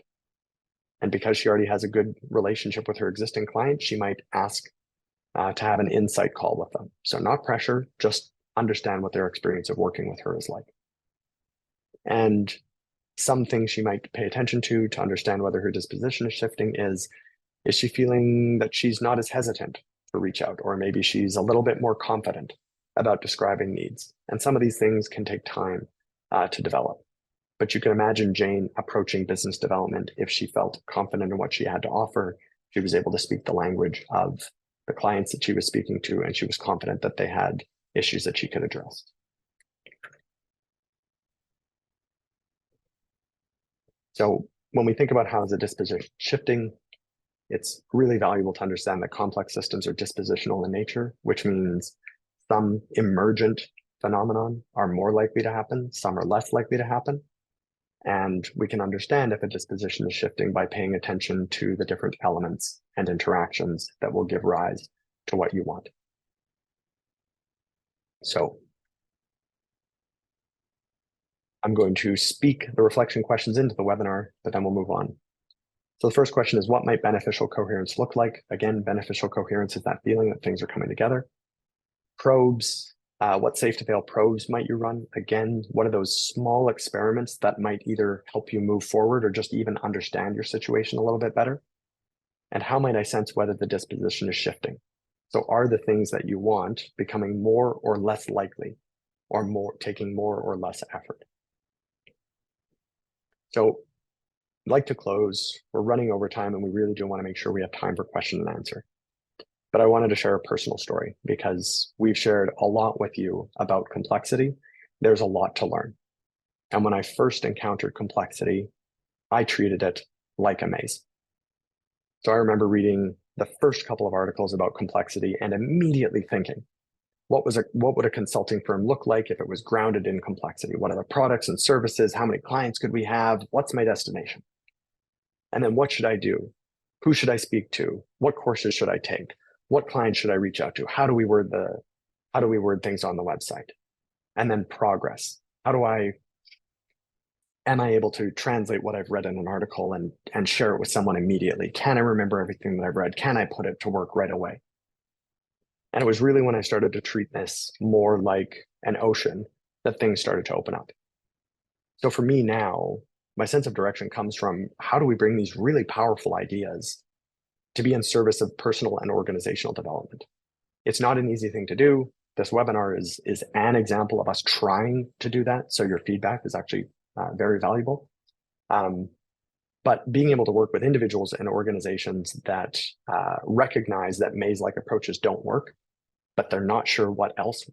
And because she already has a good relationship with her existing client, she might ask to have an insight call with them. So not pressure, just understand what their experience of working with her is like. And some things she might pay attention to understand whether her disposition is shifting is she feeling that she's not as hesitant to reach out, or maybe she's a little bit more confident about describing needs. And some of these things can take time to develop. But you can imagine Jane approaching business development if she felt confident in what she had to offer. She was able to speak the language of the clients that she was speaking to, and she was confident that they had issues that she could address. So when we think about how is a disposition shifting, it's really valuable to understand that complex systems are dispositional in nature, which means some emergent phenomenon are more likely to happen, some are less likely to happen. And we can understand if a disposition is shifting by paying attention to the different elements and interactions that will give rise to what you want. So I'm going to speak the reflection questions into the webinar, but then we'll move on. So the first question is, what might beneficial coherence look like? Again, beneficial coherence is that feeling that things are coming together. Probes, what safe to fail probes might you run? Again, what are those small experiments that might either help you move forward or just even understand your situation a little bit better? And how might I sense whether the disposition is shifting? So are the things that you want becoming more or less likely, or taking more or less effort? So I'd like to close. We're running over time and we really do want to make sure we have time for question and answer. But I wanted to share a personal story because we've shared a lot with you about complexity. There's a lot to learn. And when I first encountered complexity, I treated it like a maze. So I remember reading the first couple of articles about complexity and immediately thinking, what would a consulting firm look like if it was grounded in complexity? What are the products and services? How many clients could we have? What's my destination? And then what should I do? Who should I speak to? What courses should I take? What clients should I reach out to? How do we word things on the website? And then progress. Am I able to translate what I've read in an article and share it with someone immediately? Can I remember everything that I've read? Can I put it to work right away? And it was really when I started to treat this more like an ocean that things started to open up. So for me now, my sense of direction comes from how do we bring these really powerful ideas to be in service of personal and organizational development? It's not an easy thing to do. This webinar is an example of us trying to do that. So your feedback is actually very valuable. But being able to work with individuals and organizations that recognize that maze-like approaches don't work, but they're not sure what else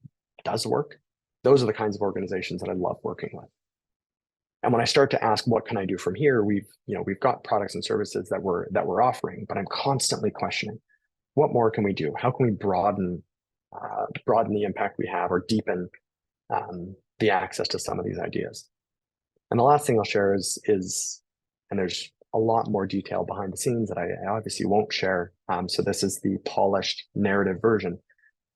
does work, those are the kinds of organizations that I love working with. And when I start to ask, what can I do from here? We've got products and services that we're offering, but I'm constantly questioning, what more can we do? How can we broaden the impact we have or deepen the access to some of these ideas? And the last thing I'll share is, and there's a lot more detail behind the scenes that I obviously won't share. So this is the polished narrative version.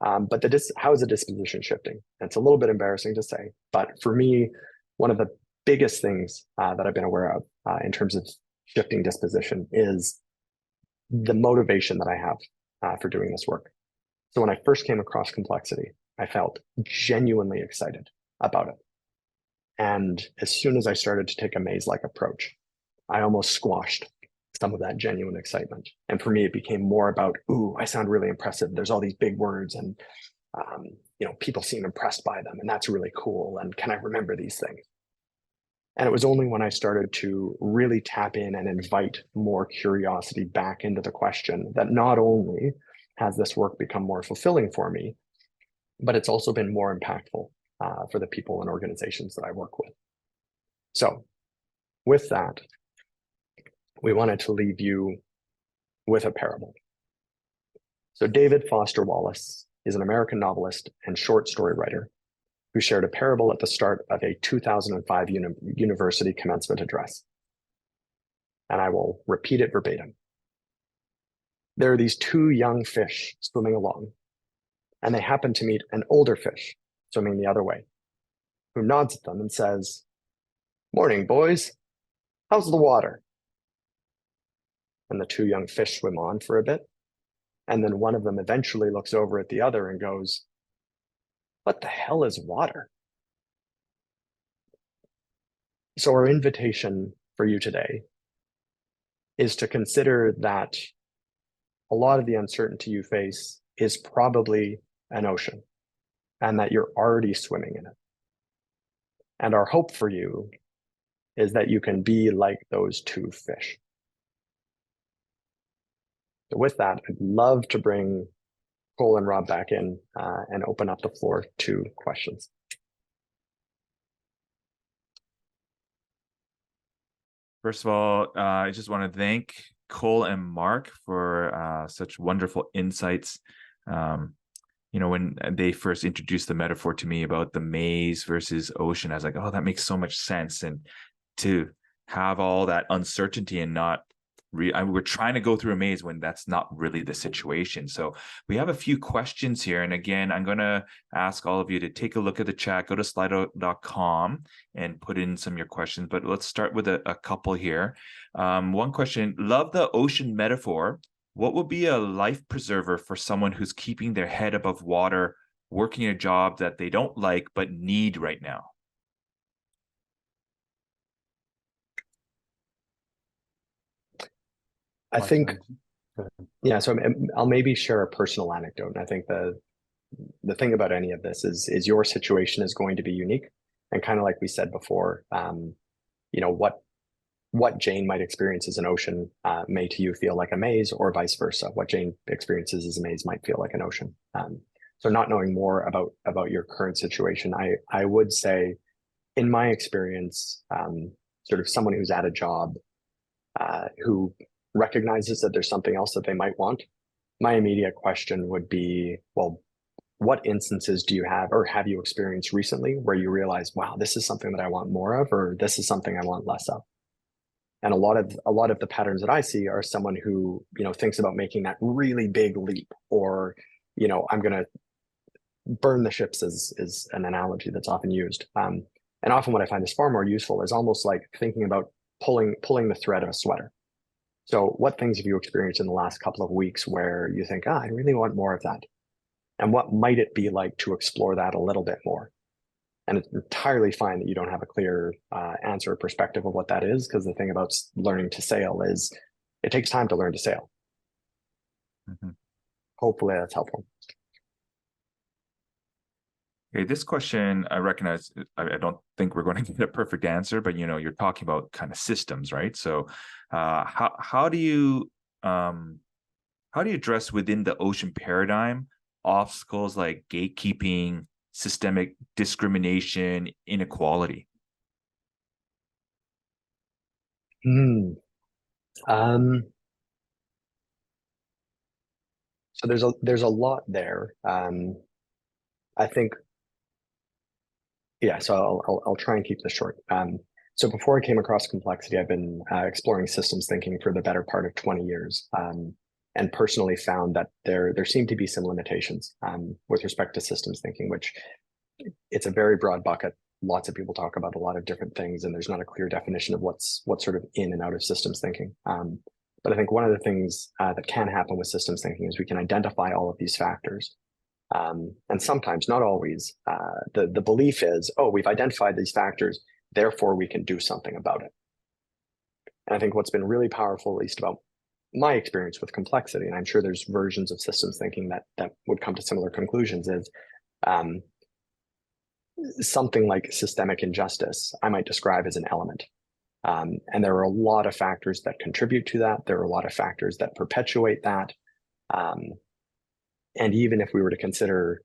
But how is the disposition shifting? And it's a little bit embarrassing to say, but for me, one of the biggest things that I've been aware of in terms of shifting disposition is the motivation that I have for doing this work. So when I first came across complexity, I felt genuinely excited about it. And as soon as I started to take a maze-like approach, I almost squashed some of that genuine excitement. And for me, it became more about, ooh, I sound really impressive. There's all these big words and people seem impressed by them, and that's really cool. And can I remember these things? And it was only when I started to really tap in and invite more curiosity back into the question that not only has this work become more fulfilling for me, but it's also been more impactful for the people and organizations that I work with. So with that, we wanted to leave you with a parable. So David Foster Wallace is an American novelist and short story writer who shared a parable at the start of a 2005 university commencement address. And I will repeat it verbatim. There are these two young fish swimming along, and they happen to meet an older fish swimming the other way, who nods at them and says, "Morning, boys. How's the water?" And the two young fish swim on for a bit, and then one of them eventually looks over at the other and goes, "What the hell is water?" So our invitation for you today is to consider that a lot of the uncertainty you face is probably an ocean, and that you're already swimming in it. And our hope for you is that you can be like those two fish. So with that, I'd love to bring Cole and Rob back in and open up the floor to questions. First of all, I just want to thank Cole and Mark for such wonderful insights. When they first introduced the metaphor to me about the maze versus ocean, I was like, oh, that makes so much sense. And to have all that uncertainty and not we're trying to go through a maze when that's not really the situation. So we have a few questions here. And again, I'm going to ask all of you to take a look at the chat, go to slido.com and put in some of your questions. But let's start with a couple here. One question, love the ocean metaphor. What would be a life preserver for someone who's keeping their head above water, working a job that they don't like but need right now? I think, yeah, so I'll maybe share a personal anecdote. And I think the thing about any of this is your situation is going to be unique. And kind of like we said before, what Jane might experience as an ocean may to you feel like a maze, or vice versa. What Jane experiences as a maze might feel like an ocean. So not knowing more about your current situation, I would say, in my experience, sort of someone who's at a job who recognizes that there's something else that they might want, my immediate question would be, well, what instances do you have or have you experienced recently where you realize, wow, this is something that I want more of, or this is something I want less of? And a lot of the patterns that I see are someone who, thinks about making that really big leap, or, I'm going to burn the ships is an analogy that's often used. And often what I find is far more useful is almost like thinking about pulling the thread of a sweater. So what things have you experienced in the last couple of weeks where you think, I really want more of that? And what might it be like to explore that a little bit more? And it's entirely fine that you don't have a clear answer or perspective of what that is, because the thing about learning to sail is it takes time to learn to sail. Mm-hmm. Hopefully that's helpful. Okay, this question, I recognize, I don't think we're going to get a perfect answer, but you're talking about kind of systems, right? So how do you address within the ocean paradigm obstacles like gatekeeping, systemic discrimination, inequality? So there's a lot there. I think, yeah. So I'll try and keep this short. So before I came across complexity, I've been exploring systems thinking for the better part of 20 years, and personally found that there seem to be some limitations with respect to systems thinking, which it's a very broad bucket. Lots of people talk about a lot of different things, and there's not a clear definition of what's sort of in and out of systems thinking. But I think one of the things that can happen with systems thinking is we can identify all of these factors. And sometimes, not always, the belief is, oh, we've identified these factors, therefore we can do something about it. And I think what's been really powerful, at least about my experience with complexity, and I'm sure there's versions of systems thinking that would come to similar conclusions, is something like systemic injustice, I might describe as an element. And there are a lot of factors that contribute to that. There are a lot of factors that perpetuate that. And even if we were to consider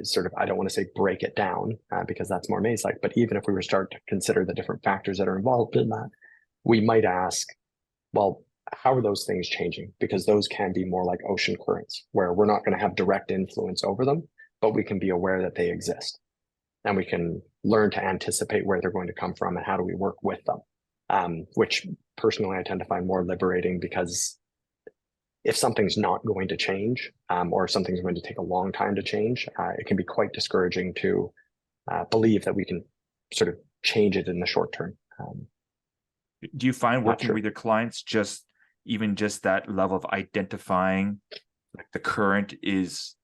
sort of, I don't want to say break it down because that's more maze-like, but even if we were to start to consider the different factors that are involved in that, we might ask, well, how are those things changing? Because those can be more like ocean currents, where we're not going to have direct influence over them, but we can be aware that they exist. And we can learn to anticipate where they're going to come from and how do we work with them, which personally I tend to find more liberating, because if something's not going to change or something's going to take a long time to change, it can be quite discouraging to believe that we can sort of change it in the short term. Do you find working with your clients just that level of identifying like the current is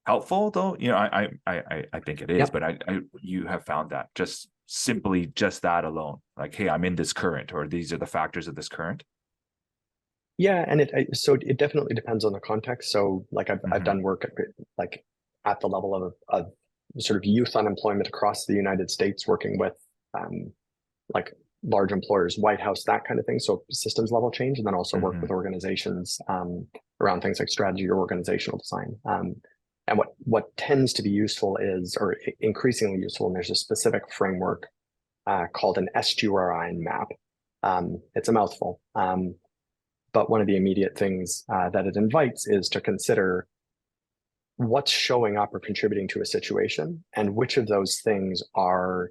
helpful though? I think it is, yep. But you have found that just simply just that alone, like, hey, I'm in this current, or these are the factors of this current. Yeah, and it definitely depends on the context. So like I've done work at the level of sort of youth unemployment across the United States, working with like large employers, White House, that kind of thing. So systems level change, and then also work with organizations around things like strategy or organizational design. And what tends to be useful is, or increasingly useful, and there's a specific framework called an SURI map. It's a mouthful. But one of the immediate things that it invites is to consider what's showing up or contributing to a situation, and which of those things are,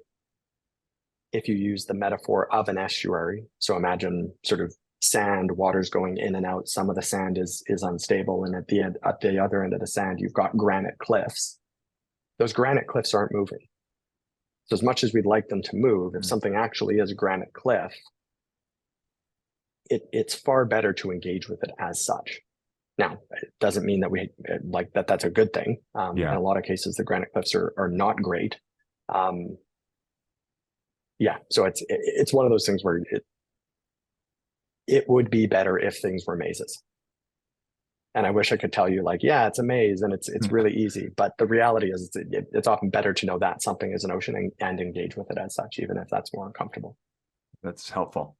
if you use the metaphor of an estuary, so imagine sort of sand, water's going in and out, some of the sand is unstable, and at the other end of the sand, you've got granite cliffs. Those granite cliffs aren't moving. So as much as we'd like them to move, if something actually is a granite cliff, it's far better to engage with it as such. Now, it doesn't mean that we like that's a good thing. In a lot of cases, the granite cliffs are not great. Yeah, so it's one of those things where it would be better if things were mazes. And I wish I could tell you like, yeah, it's a maze and it's really easy. But the reality is it's often better to know that something is an ocean and engage with it as such, even if that's more uncomfortable. That's helpful.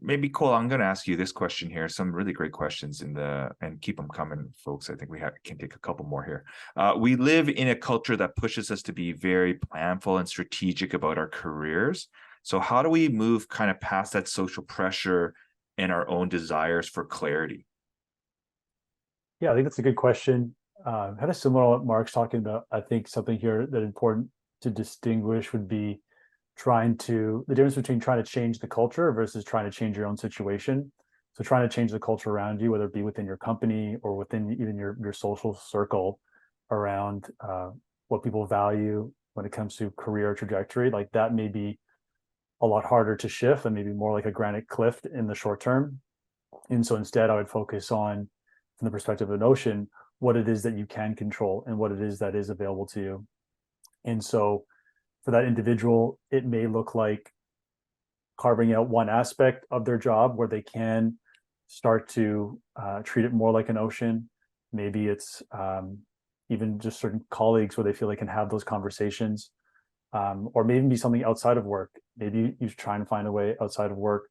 Maybe Cole, I'm going to ask you this question here. Some really great questions and keep them coming, folks. I think we can take a couple more here. We live in a culture that pushes us to be very planful and strategic about our careers. So how do we move kind of past that social pressure and our own desires for clarity? Yeah, I think that's a good question. Kind of similar to what Mark's talking about. I think something here that important to distinguish would be the difference between trying to change the culture versus trying to change your own situation. So trying to change the culture around you, whether it be within your company or within even your social circle around what people value when it comes to career trajectory, like that may be a lot harder to shift and maybe more like a granite cliff in the short term. And so instead I would focus on, from the perspective of an ocean, what it is that you can control and what it is that is available to you. And so for that individual, it may look like carving out one aspect of their job where they can start to treat it more like an ocean. Maybe it's even just certain colleagues where they feel they can have those conversations, or maybe be something outside of work. Maybe you try and find a way outside of work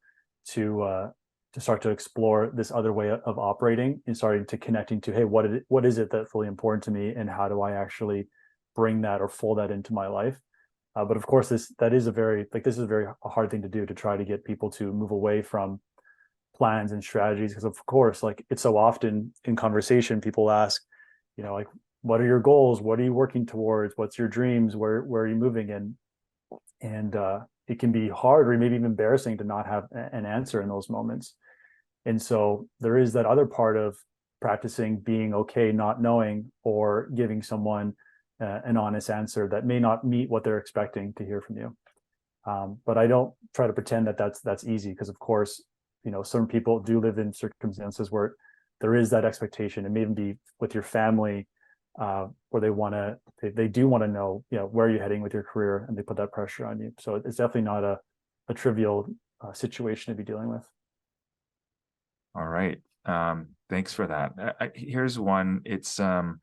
to start to explore this other way of operating and starting to connecting to, hey, what is it that's really important to me, and how do I actually bring that or fold that into my life? But of course, this is a very hard thing to do, to try to get people to move away from plans and strategies, because of course, like, it's so often in conversation people ask, like, what are your goals, what are you working towards, what's your dreams, where are you moving, and it can be hard or maybe even embarrassing to not have an answer in those moments. And so there is that other part of practicing being okay not knowing, or giving someone an honest answer that may not meet what they're expecting to hear from you. But I don't try to pretend that that's easy, because of course, some people do live in circumstances where there is that expectation, and maybe be with your family, where they do want to know, where are you heading with your career, and they put that pressure on you. So it's definitely not a trivial situation to be dealing with. All right. Thanks for that. Here's one. It's how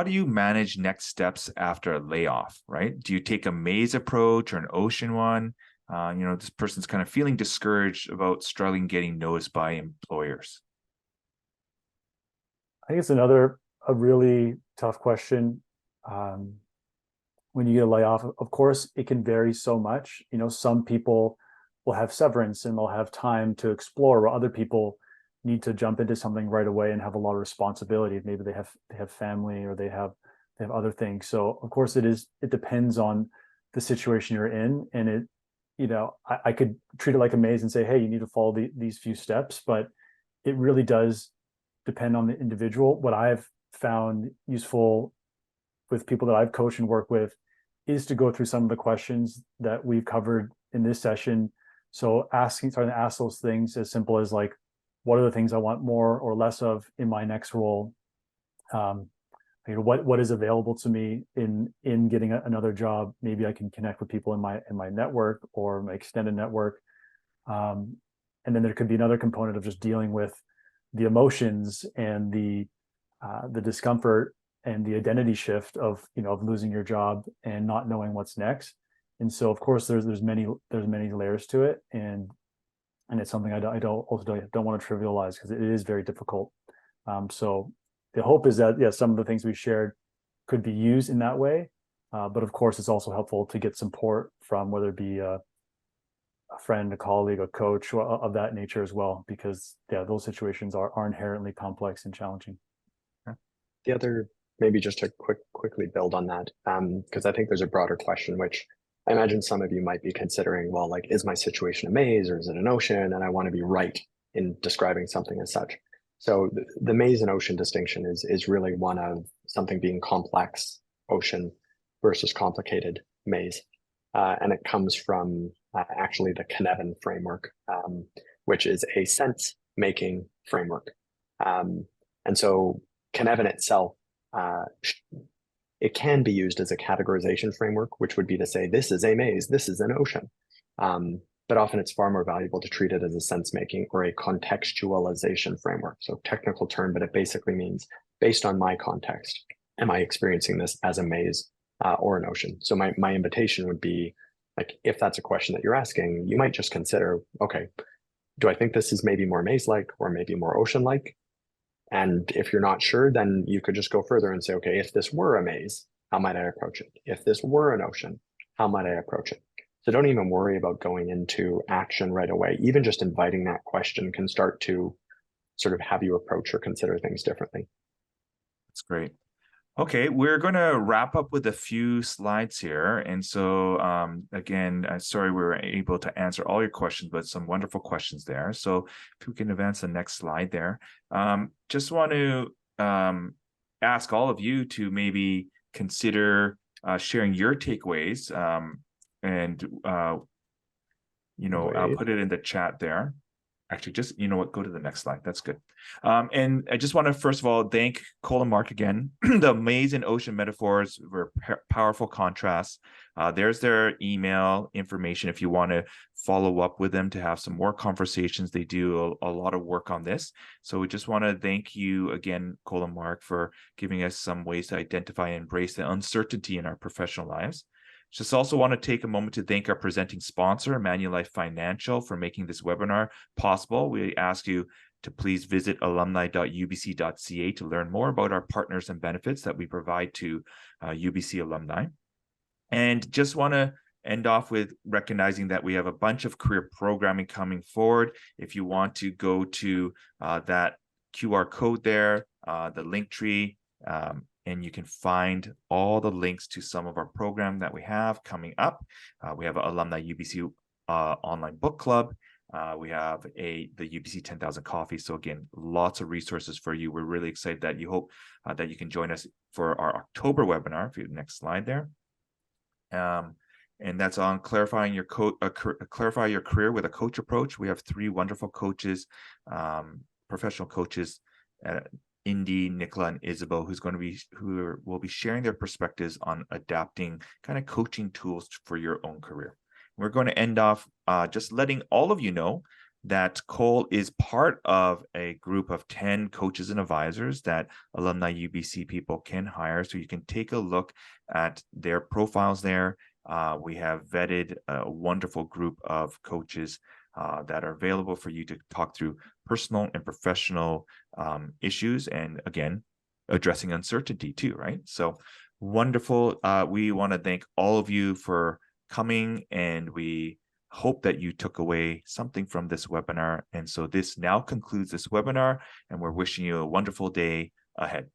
do you manage next steps after a layoff, right? Do you take a maze approach or an ocean one? This person's kind of feeling discouraged about struggling getting noticed by employers. I think it's a really tough question. When you get a layoff, of course, it can vary so much. Some people will have severance and they'll have time to explore, while other people need to jump into something right away and have a lot of responsibility. Maybe they have family, or they have other things. So of course it depends on the situation you're in. And I could treat it like a maze and say, hey, you need to follow these few steps, but it really does depend on the individual. What I've found useful with people that I've coached and worked with is to go through some of the questions that we've covered in this session. So starting to ask those things as simple as, like, what are the things I want more or less of in my next role? What is available to me in getting another job? Maybe I can connect with people in my network or my extended network. And then there could be another component of just dealing with the emotions and the discomfort and the identity shift of losing your job and not knowing what's next. And so of course there's many layers to it, and it's something I don't want to trivialize, because it is very difficult. So the hope is that some of the things we've shared could be used in that way, but of course it's also helpful to get support from, whether it be a friend, a colleague, a coach, of that nature as well, because those situations are inherently complex and challenging. The other, maybe just to quickly build on that, because I think there's a broader question, which I imagine some of you might be considering, well, like, is my situation a maze or is it an ocean? And I want to be right in describing something as such. So the maze and ocean distinction is really one of something being complex, ocean, versus complicated, maze. And it comes from actually the Cynefin framework, which is a sense-making framework. And so Cynefin itself, it can be used as a categorization framework, which would be to say, this is a maze, this is an ocean. But often it's far more valuable to treat it as a sense-making or a contextualization framework. So technical term, but it basically means, based on my context, am I experiencing this as a maze or an ocean? So my invitation would be, like, if that's a question that you're asking, you might just consider, okay, do I think this is maybe more maze-like or maybe more ocean-like? And if you're not sure, then you could just go further and say, okay, if this were a maze, how might I approach it? If this were an ocean, how might I approach it? So don't even worry about going into action right away. Even just inviting that question can start to sort of have you approach or consider things differently. That's great. Okay, we're going to wrap up with a few slides here. And so again, sorry we were able to answer all your questions, but some wonderful questions there. So if we can advance the next slide there. Just want to ask all of you to maybe consider sharing your takeaways, and I'll put it in the chat there. Actually, just, you know what, go to the next slide. That's good. And I just want to, first of all, thank Cole and Mark again. The amazing ocean metaphors were powerful contrasts. There's their email information if you want to follow up with them to have some more conversations. They do a lot of work on this. So we just want to thank you again, Cole and Mark, for giving us some ways to identify and embrace the uncertainty in our professional lives. Just also want to take a moment to thank our presenting sponsor, Manulife Financial, for making this webinar possible. We ask you to please visit alumni.ubc.ca to learn more about our partners and benefits that we provide to UBC alumni. And just want to end off with recognizing that we have a bunch of career programming coming forward. If you want to go to that QR code there, the link tree, and you can find all the links to some of our program that we have coming up. We have an Alumni UBC online book club. We have the UBC 10,000 coffee. So again, lots of resources for you. We're really excited that you hope that you can join us for our October webinar. If you next slide there. And that's on clarifying your clarify your career with a coach approach. We have 3 wonderful coaches, professional coaches, Indy, Nicola, and Isabel, who will be sharing their perspectives on adapting kind of coaching tools for your own career. We're going to end off just letting all of you know that Cole is part of a group of 10 coaches and advisors that Alumni UBC people can hire. So you can take a look at their profiles there. We have vetted a wonderful group of coaches that are available for you to talk through personal and professional issues, and again, addressing uncertainty too, right? So wonderful. We want to thank all of you for coming, and we hope that you took away something from this webinar. And so this now concludes this webinar, and we're wishing you a wonderful day ahead.